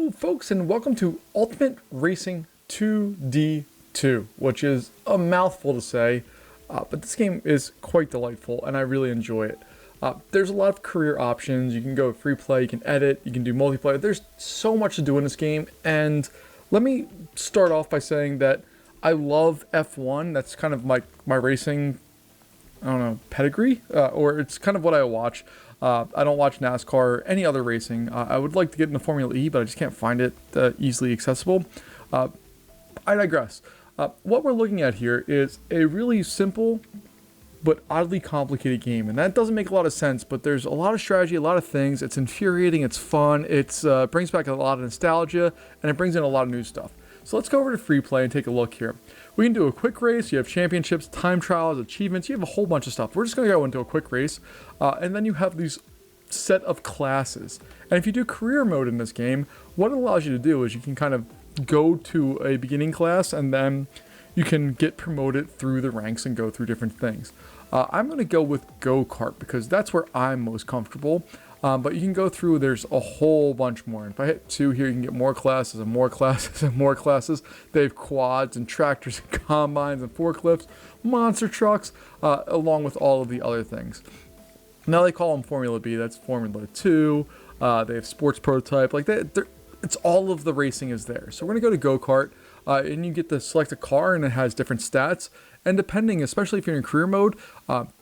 Hello, folks, and welcome to Ultimate Racing 2D2, which is a mouthful to say, but this game is quite delightful, and I really enjoy it. There's a lot of career options. You can go free play, you can edit, you can do multiplayer. There's so much to do in this game, and let me start off by saying that I love F1. That's kind of my racing, I don't know, pedigree, or it's kind of what I watch. I don't watch NASCAR or any other racing. I would like to get into Formula E, but I just can't find it easily accessible. I digress. What we're looking at here is a really simple but oddly complicated game, and that doesn't make a lot of sense, but there's a lot of strategy, a lot of things. It's infuriating, it's fun, it brings back a lot of nostalgia, and it brings in a lot of new stuff. So let's go over to free play and take a look here. We can do a quick race. You have championships, time trials, achievements. You have a whole bunch of stuff. We're just going to go into a quick race. And then you have these set of classes. And if you do career mode in this game, what it allows you to do is you can kind of go to a beginning class and then you can get promoted through the ranks and go through different things. I'm going to go with go-kart because that's where I'm most comfortable. But you can go through, there's a whole bunch more. If I hit 2 here, you can get more classes and more classes and more classes. They have quads and tractors and combines and forklifts, monster trucks, along with all of the other things. Now they call them Formula B, that's Formula 2. They have sports prototype, like it's all of the racing is there. So we're going to go to go-kart, and you get to select a car and it has different stats. And depending, especially if you're in career mode,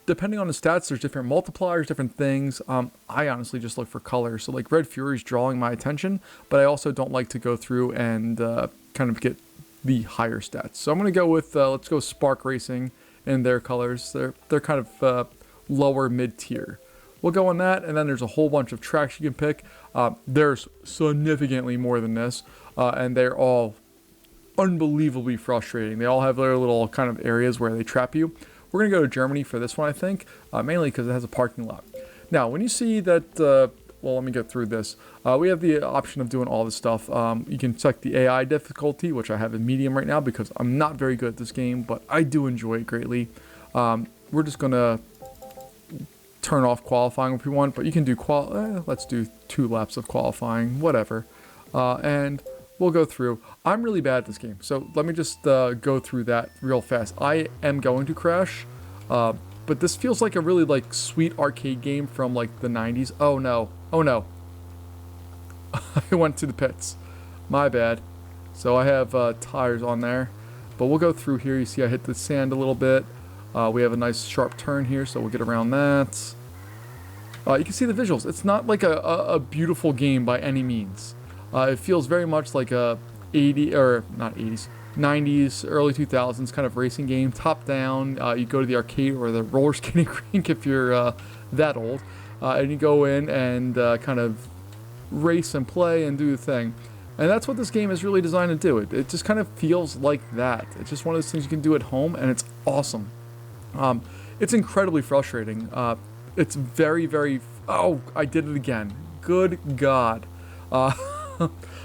depending on the stats, there's different multipliers, different things. I honestly just look for color. So like Red Fury is drawing my attention, but I also don't like to go through and kind of get the higher stats. So I'm going to go with, let's go Spark Racing in their colors. They're kind of lower mid-tier. We'll go on that, and then there's a whole bunch of tracks you can pick. There's significantly more than this, and they're all unbelievably frustrating. They all have their little kind of areas where they trap you. We're going to go to Germany for this one, I think, mainly because it has a parking lot. Now, when you see that, well, let me get through this. We have the option of doing all this stuff. You can check the AI difficulty, which I have in medium right now because I'm not very good at this game, but I do enjoy it greatly. We're just going to turn off qualifying if we want, but you can do let's do 2 laps of qualifying, whatever. And we'll go through. I'm really bad at this game, so let me just go through that real fast. I am going to crash, but this feels like a really sweet arcade game from like the 90s. Oh no, oh no. I went to the pits. My bad. So I have tires on there, but we'll go through here. You see I hit the sand a little bit. We have a nice sharp turn here, so we'll get around that. You can see the visuals. It's not like a beautiful game by any means. It feels very much like a 90s, early 2000s kind of racing game, top down. You go to the arcade or the roller skating rink if you're that old, and you go in and kind of race and play and do the thing. And that's what this game is really designed to do. It just kind of feels like that. It's just one of those things you can do at home, and it's awesome. It's incredibly frustrating. It's very, very... Oh, I did it again. Good God.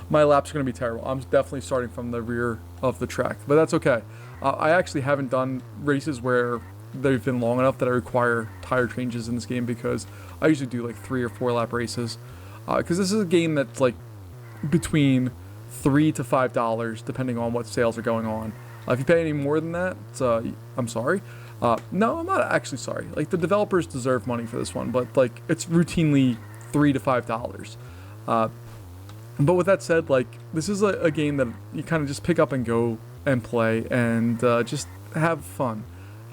My lap's going to be terrible. I'm definitely starting from the rear of the track, but that's okay. I actually haven't done races where they've been long enough that I require tire changes in this game because I usually do like 3 or 4 lap races. Because this is a game that's like between $3 to $5 depending on what sales are going on. If you pay any more than that, I'm sorry. No, I'm not actually sorry. Like, the developers deserve money for this one, but like it's routinely $3 to $5. But with that said, like, this is a game that you kind of just pick up and go and play and just have fun.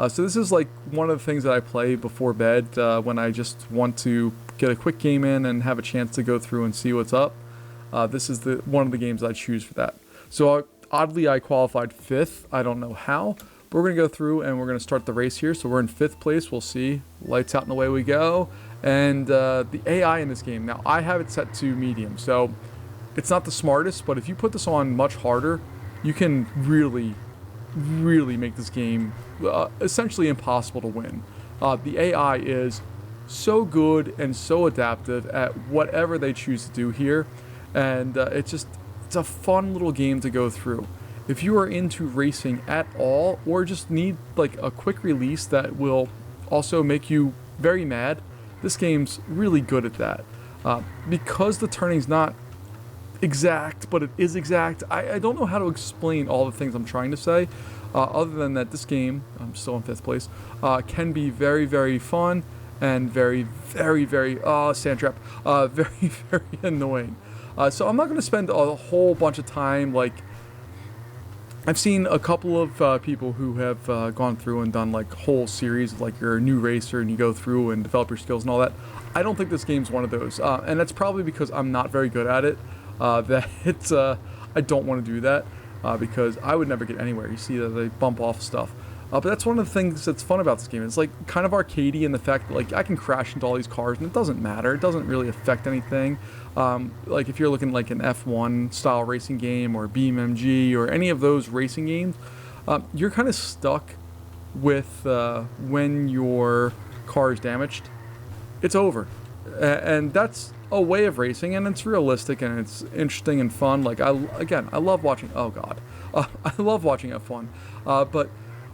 So this is like one of the things that I play before bed when I just want to get a quick game in and have a chance to go through and see what's up. This is one of the games I choose for that. So oddly, I qualified 5th. I don't know how. But we're going to go through and we're going to start the race here. So we're in 5th place. We'll see. Lights out and away we go. And the AI in this game. Now, I have it set to medium. So it's not the smartest, but if you put this on much harder, you can really, really make this game essentially impossible to win. The AI is so good and so adaptive at whatever they choose to do here. And it's a fun little game to go through. If you are into racing at all, or just need like a quick release that will also make you very mad, this game's really good at that. Because the turning's not exact, but it is exact. I don't know how to explain all the things I'm trying to say, other than that this game, I'm still in 5th place, can be very, very fun and very, very, very, sand trap, very, very annoying. So I'm not going to spend a whole bunch of time, like, I've seen a couple of people who have gone through and done like whole series of like you're a new racer and you go through and develop your skills and all that. I don't think this game's one of those, and that's probably because I'm not very good at it. That it's I don't want to do that because I would never get anywhere. You see that they bump off stuff. But that's one of the things that's fun about this game. It's like kind of arcadey in the fact that like I can crash into all these cars and it doesn't matter. It doesn't really affect anything. Like if you're looking like an F1 style racing game or BeamNG or any of those racing games, you're kind of stuck with when your car is damaged. It's over, and that's a way of racing, and it's realistic and it's interesting and fun. Like I love watching. Oh God, I love watching F1, but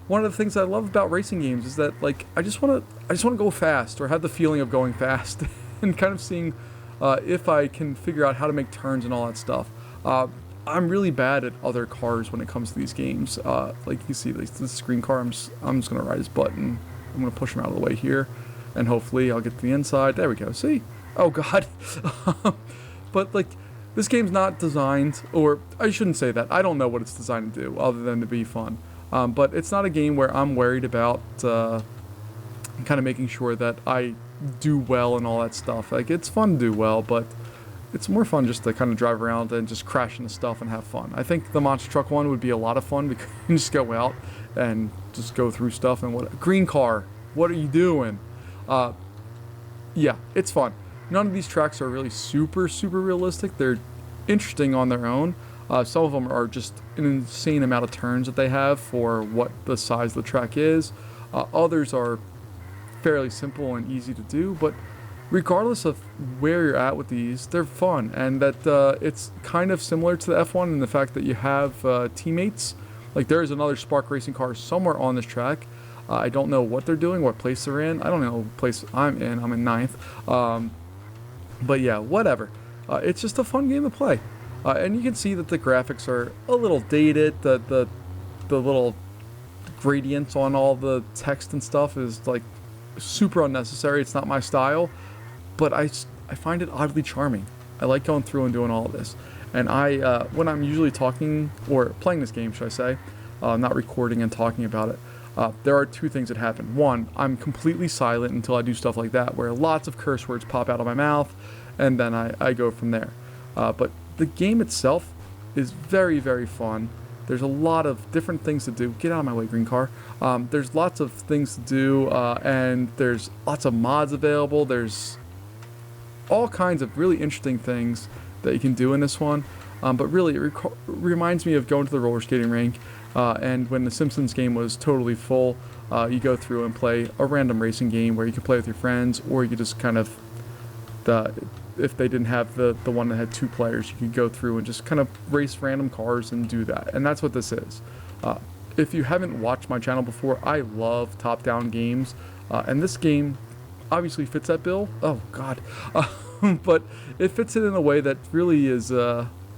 one of the things I love about racing games is that like I just want to go fast or have the feeling of going fast and kind of seeing if I can figure out how to make turns and all that stuff. I'm really bad at other cars when it comes to these games. Like you see this green car, I'm just gonna ride his butt and I'm gonna push him out of the way here, and hopefully I'll get to the inside. There we go. See? Oh God. But like this game's not designed, or I shouldn't say that. I don't know what it's designed to do other than to be fun. But it's not a game where I'm worried about kind of making sure that I do well and all that stuff. Like, it's fun to do well, but it's more fun just to kind of drive around and just crash into stuff and have fun. I think the Monster Truck one would be a lot of fun because you can just go out and just go through stuff and what... Green car, what are you doing? Yeah, it's fun. None of these tracks are really super, super realistic. They're interesting on their own. Some of them are just an insane amount of turns that they have for what the size of the track is. Others are fairly simple and easy to do, but regardless of where you're at with these, they're fun. And that it's kind of similar to the F1 in the fact that you have teammates. Like there is another Spark Racing car somewhere on this track. I don't know what they're doing, what place they're in. I don't know what place I'm in. I'm in 9th. But yeah, whatever. It's just a fun game to play. And you can see that the graphics are a little dated. The little gradients on all the text and stuff is like super unnecessary. It's not my style, but I find it oddly charming. I like going through and doing all of this. And when I'm usually talking or playing this game, should I say, not recording and talking about it, there are two things that happen. One, I'm completely silent until I do stuff like that, where lots of curse words pop out of my mouth, and then I go from there. But the game itself is very, very fun. There's a lot of different things to do. Get out of my way, green car. There's lots of things to do, and there's lots of mods available. There's all kinds of really interesting things that you can do in this one. But really, it reminds me of going to the roller skating rink, and when the Simpsons game was totally full, you go through and play a random racing game where you can play with your friends, or you could just kind of... if they didn't have the one that had 2 players, you could go through and just kind of race random cars and do that. And that's what this is. If you haven't watched my channel before, I love top-down games. And this game obviously fits that bill. Oh, God. But it fits it in a way that really is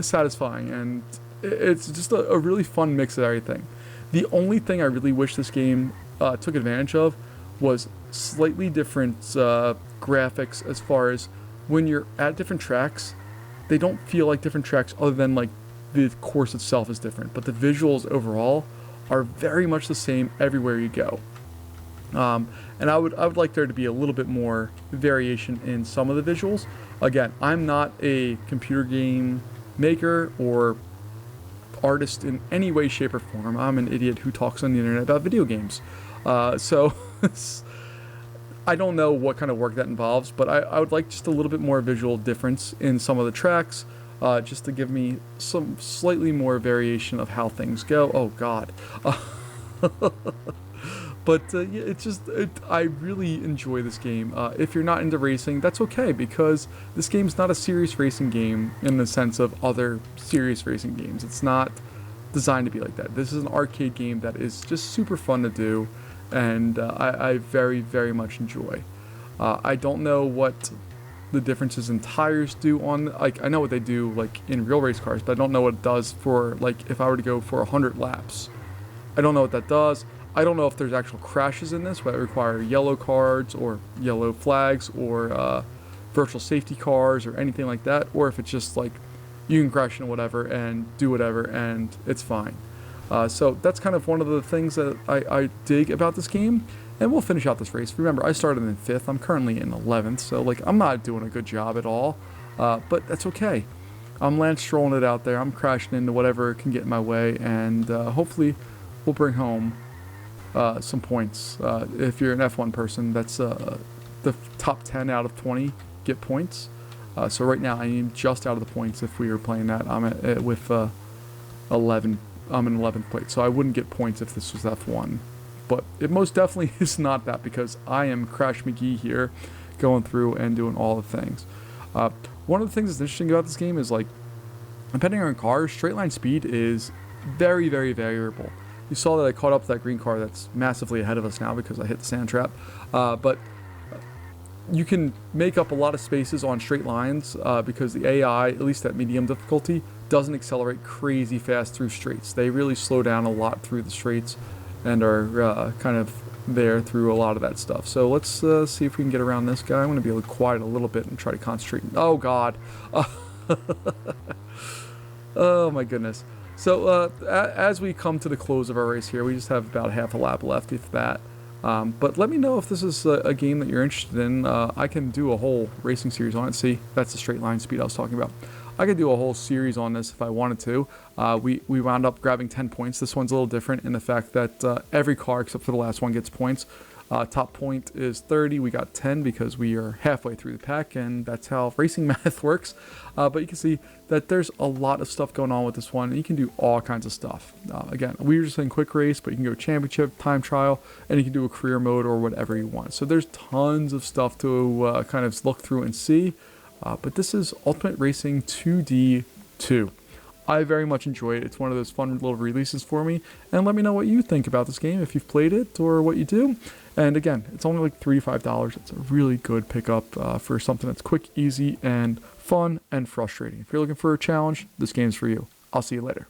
satisfying. And it's just a really fun mix of everything. The only thing I really wish this game took advantage of was slightly different graphics as far as when you're at different tracks. They don't feel like different tracks other than like the course itself is different, but the visuals overall are very much the same everywhere you go. And I would like there to be a little bit more variation in some of the visuals. Again, I'm not a computer game maker or artist in any way, shape, or form. I'm an idiot who talks on the internet about video games. So I don't know what kind of work that involves, but I would like just a little bit more visual difference in some of the tracks, just to give me some slightly more variation of how things go. Oh, God. But yeah, it's just, I really enjoy this game. If you're not into racing, that's okay, because this game's not a serious racing game in the sense of other serious racing games. It's not designed to be like that. This is an arcade game that is just super fun to do, and I very, very much enjoy. I don't know what the differences in tires do on, like, I know what they do, like, in real race cars, but I don't know what it does for, like, if I were to go for 100 laps. I don't know what that does. I don't know if there's actual crashes in this, that require yellow cards or yellow flags or virtual safety cars or anything like that, or if it's just like you can crash into whatever and do whatever and it's fine. So that's kind of one of the things that I dig about this game. And we'll finish out this race. Remember, I started in 5th. I'm currently in 11th, so like I'm not doing a good job at all. But that's okay. I'm Lance strolling it out there. I'm crashing into whatever can get in my way, and hopefully we'll bring home some points. If you're an F1 person, that's the top 10 out of 20 get points. So right now I need just out of the points if we were playing that. I'm with 11. I'm in 11th place, so I wouldn't get points if this was F1. But it most definitely is not that, because I am Crash McGee here going through and doing all the things. One of the things that's interesting about this game is, like, depending on cars, straight line speed is very, very variable. You saw that I caught up to that green car that's massively ahead of us now because I hit the sand trap. But you can make up a lot of spaces on straight lines because the AI, at least at medium difficulty, doesn't accelerate crazy fast through straights. They really slow down a lot through the straights and are kind of there through a lot of that stuff. So let's see if we can get around this guy. I'm going to be able to quiet a little bit and try to concentrate. Oh, God. Oh, my goodness. So as we come to the close of our race here, we just have about half a lap left, if that. But let me know if this is a game that you're interested in. I can do a whole racing series on it. See, that's the straight line speed I was talking about. I could do a whole series on this if I wanted to. We wound up grabbing 10 points. This one's a little different in the fact that every car except for the last one gets points. Top point is 30. We got 10 because we are halfway through the pack, and that's how racing math works. But you can see that there's a lot of stuff going on with this one, and you can do all kinds of stuff. Again, we were just in quick race, but you can go championship, time trial, and you can do a career mode or whatever you want. So there's tons of stuff to kind of look through and see. But this is Ultimate Racing 2D2. I very much enjoy it. It's one of those fun little releases for me. And let me know what you think about this game, if you've played it or what you do. And again, it's only like $3 to $5. It's a really good pickup for something that's quick, easy, and fun and frustrating. If you're looking for a challenge, this game's for you. I'll see you later.